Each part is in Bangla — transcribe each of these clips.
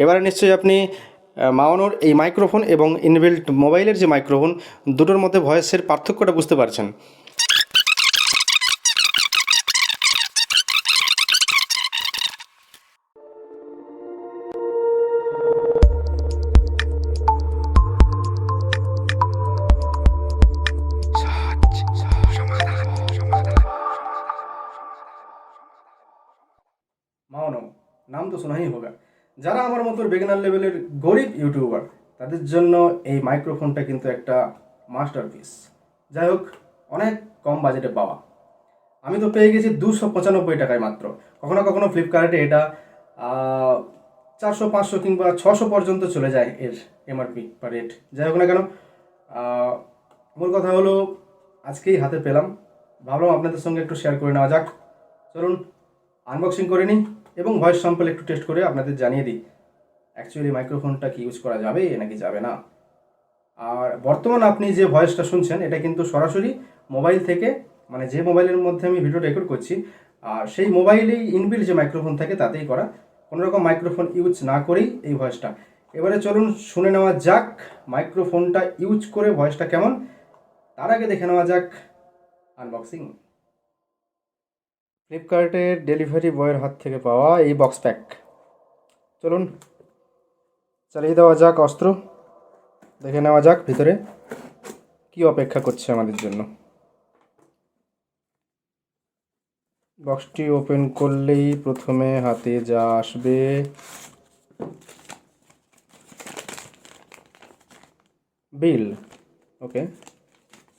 এবারে নিশ্চয়ই আপনি মাওনোর এই মাইক্রোফোন এবং ইনবিল্ট মোবাইলের যে মাইক্রোফোন দুটোর মধ্যে ভয়েসের পার্থক্যটা বুঝতে পারছেন। মাওনো নাম তো শোনা হি হোগা। যারা আমার মতো বিগিনার লেভেলের গরিব ইউটিউবার তাদের জন্য এই মাইক্রোফোনটা কিন্তু একটা মাস্টারপিস। যাই হোক, অনেক কম বাজেটে পাওয়া। আমি তো পেয়ে গেছি 295 টাকায় মাত্র। কখনো কখনো ফ্লিপকার্টে এটা 400, 500 কিংবা 600 পর্যন্ত চলে যায় এর এমআরপি বা রেট। যাই হোক না কেন, মূল কথা হলো আজকেই হাতে পেলাম, ভাবলাম আপনাদের সঙ্গে একটু শেয়ার করে নেওয়া যাক। চলুন আনবক্সিং করে নিই এবং ভয়েস স্যাম্পল একটু টেস্ট করে আপনাদের জানিয়ে দিই অ্যাকচুয়ালি মাইক্রোফোনটা কি ইউজ করা যাবে নাকি যাবে না। আর বর্তমান আপনি যে ভয়েসটা শুনছেন এটা কিন্তু সরাসরি মোবাইল থেকে, মানে যে মোবাইলের মধ্যে আমি ভিডিও রেকর্ড করছি আর সেই মোবাইলেই ইনবিল্ট যে মাইক্রোফোন থাকে তাতেই করা, কোনো রকম মাইক্রোফোন ইউজ না করেই এই ভয়েসটা। এবারে চলুন শুনে নেওয়া যাক মাইক্রোফোনটা ইউজ করে ভয়েসটা কেমন। তার আগে দেখে নেওয়া যাক আনবক্সিং। ফ্লিপকার্টের ডেলিভারি বয়ের হাত থেকে পাওয়া এই বক্স প্যাক। চলুন চালিয়ে দেওয়া যাক অস্ত্র, দেখে নেওয়া যাক ভিতরে কি অপেক্ষা করছে আমাদের জন্য। বক্সটি ওপেন করলেই প্রথমে হাতে যা আসবে বিল। ওকে,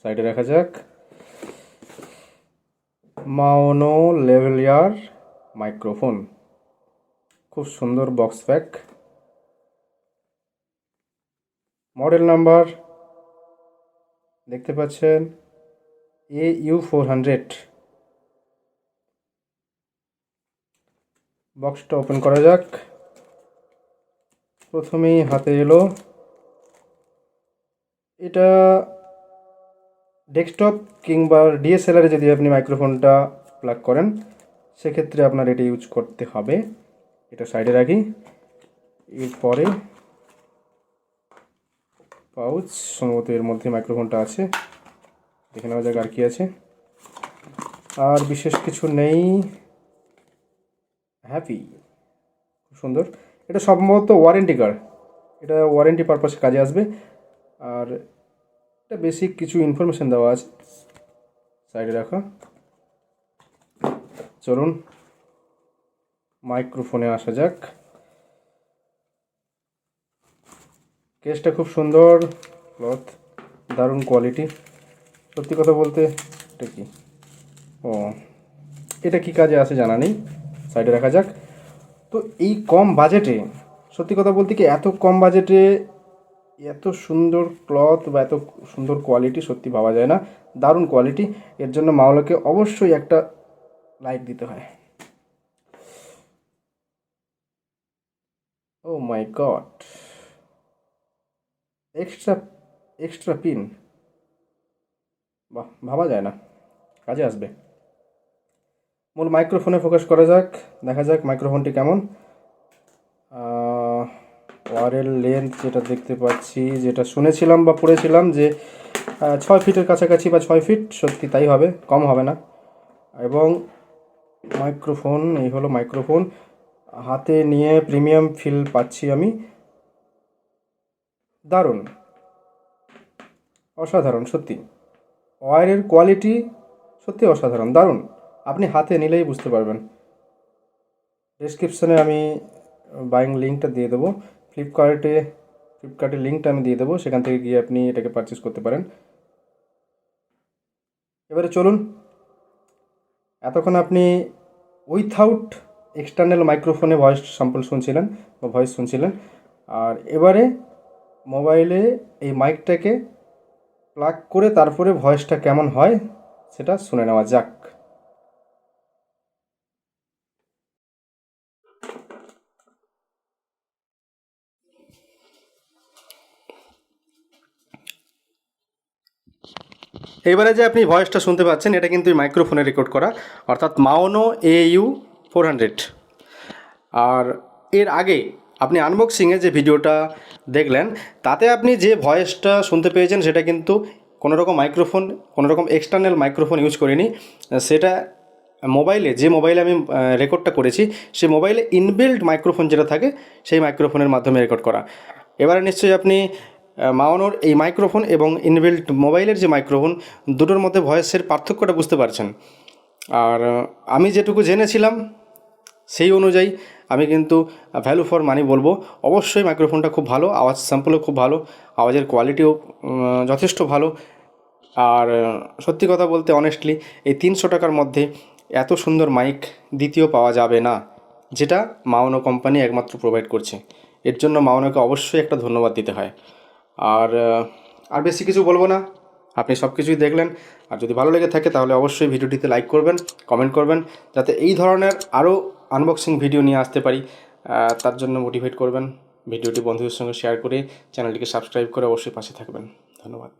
সাইডে রাখা যাক। মাওনো লেভেলিয়ার মাইক্রোফোন, খুব সুন্দর বক্স প্যাক। মডেল নাম্বার দেখতে পাচ্ছেন AU-400। বক্সটা ওপেন করা যাক। প্রথমেই হাতে এলো এটা ডেস্কটপ কিংবা ডিএসএলআরে যদি আপনি মাইক্রোফোনটা প্লাগ করেন সেক্ষেত্রে আপনার এটা ইউজ করতে হবে। এটা সাইডে রাখি। এরপরে পাউচ, সম্ভবত এর মধ্যে মাইক্রোফোনটা আছে, দেখে নেওয়া যাক আর কি আছে। আর বিশেষ কিছু নেই। হ্যাপি, খুব সুন্দর। এটা সম্ভবত ওয়ারেন্টি কার্ড, এটা ওয়ারেন্টি পারপাসে কাজে আসবে। আর এটা বেসিক কিছু ইনফরমেশান দেওয়া আছে, সাইডে রাখা। চলুন মাইক্রোফোনে আসা যাক। কেসটা খুব সুন্দর, ক্লথ দারুণ কোয়ালিটি। সত্যি কথা বলতে এটা কি, এটা কি কাজে আসে জানা নেই, সাইডে রাখা যাক। তো এই কম বাজেটে, সত্যি কথা বলতে কি এত কম বাজেটে এত সুন্দর ক্লথ বা এত সুন্দর কোয়ালিটি সত্যি ভাবা যায় না। দারুণ কোয়ালিটি, এর জন্য মাওলোকে অবশ্যই একটা লাইক দিতে হয়। ও মাই গড, এক্সট্রা পিন, বাহ, ভাবা যায় না, কাজে আসবে। মূল মাইক্রোফোনে ফোকাস করা যাক, দেখা যাক মাইক্রোফোনটি কেমন। ওয়ারের লেন্থ যেটা দেখতে পাচ্ছি, যেটা শুনেছিলাম বা পড়েছিলাম যে 6 ফিটের কাছাকাছি বা 6 ফিট, সত্যি তাই হবে, কম হবে না। এবং মাইক্রোফোন, এই হলো মাইক্রোফোন, হাতে নিয়ে প্রিমিয়াম ফিল পাচ্ছি আমি। দারুণ, অসাধারণ সত্যি, ওয়্যারের কোয়ালিটি সত্যি অসাধারণ, দারুণ। আপনি হাতে নিলেই বুঝতে পারবেন। ডেসক্রিপশানে আমি বাইং লিঙ্কটা দিয়ে দেবো, ফ্লিপকার্টের লিঙ্কটা আমি দিয়ে দেবো, সেখান থেকে গিয়ে আপনি এটাকে পারচেস করতে পারেন। এবারে চলুন, এতক্ষণ আপনি উইথাউট এক্সটার্নাল মাইক্রোফোনে ভয়েস স্যাম্পল শুনছিলেন বা ভয়েস শুনছিলেন, আর এবারে মোবাইলে এই মাইকটাকে প্লাগ করে তারপরে ভয়েসটা কেমন হয় সেটা শুনে নেওয়া যাক। এবারে যে আপনি ভয়েসটা শুনতে পাচ্ছেন এটা কিন্তু মাইক্রোফোনে রেকর্ড করা, অর্থাৎ মাওনো AU-400। আর এর আগে আপনি আনবক্সিংয়ে যে ভিডিওটা দেখলেন তাতে আপনি যে ভয়েসটা শুনতে পেয়েছেন সেটা কিন্তু কোনো রকম মাইক্রোফোন, কোনো রকম এক্সটার্নাল মাইক্রোফোন ইউজ করিনি। সেটা যে মোবাইলে আমি রেকর্ডটা করেছি সেই মোবাইলে ইনবিল্ট মাইক্রোফোন যেটা থাকে সেই মাইক্রোফোনের মাধ্যমে রেকর্ড করা। এবারে নিশ্চয়ই আপনি মাওনোর এই মাইক্রোফোন এবং ইনবিল্ট মোবাইলের যে মাইক্রোফোন দুটোর মধ্যে ভয়েসের পার্থক্যটা বুঝতে পারছেন। আর আমি যেটুকু জেনেছিলাম সেই অনুযায়ী আমি কিন্তু ভ্যালু ফর মানি বলবো। অবশ্যই মাইক্রোফোনটা খুব ভালো, আওয়াজ স্যাম্পলও খুব ভালো, আওয়াজের কোয়ালিটিও যথেষ্ট ভালো। আর সত্যি কথা বলতে অনেস্টলি এই 300 টাকার মধ্যে এত সুন্দর মাইক দ্বিতীয় পাওয়া যাবে না, যেটা মাওনো কোম্পানি একমাত্র প্রোভাইড করছে। এর জন্য মাওনোকে অবশ্যই একটা ধন্যবাদ দিতে হয়। আর আর বেশি কিছু বলবো না, আপনি সব কিছুই দেখলেন। আর যদি ভালো লেগে থাকে তাহলে অবশ্যই ভিডিওটিতে লাইক করবেন, কমেন্ট করবেন, যাতে এই ধরনের আরও আনবক্সিং ভিডিও নিয়ে আসতে পারি। তার জন্য মোটিভেট করবেন। ভিডিওটি বন্ধুদের সঙ্গে শেয়ার করে চ্যানেলটিকে সাবস্ক্রাইব করে অবশ্যই পাশে থাকবেন। ধন্যবাদ।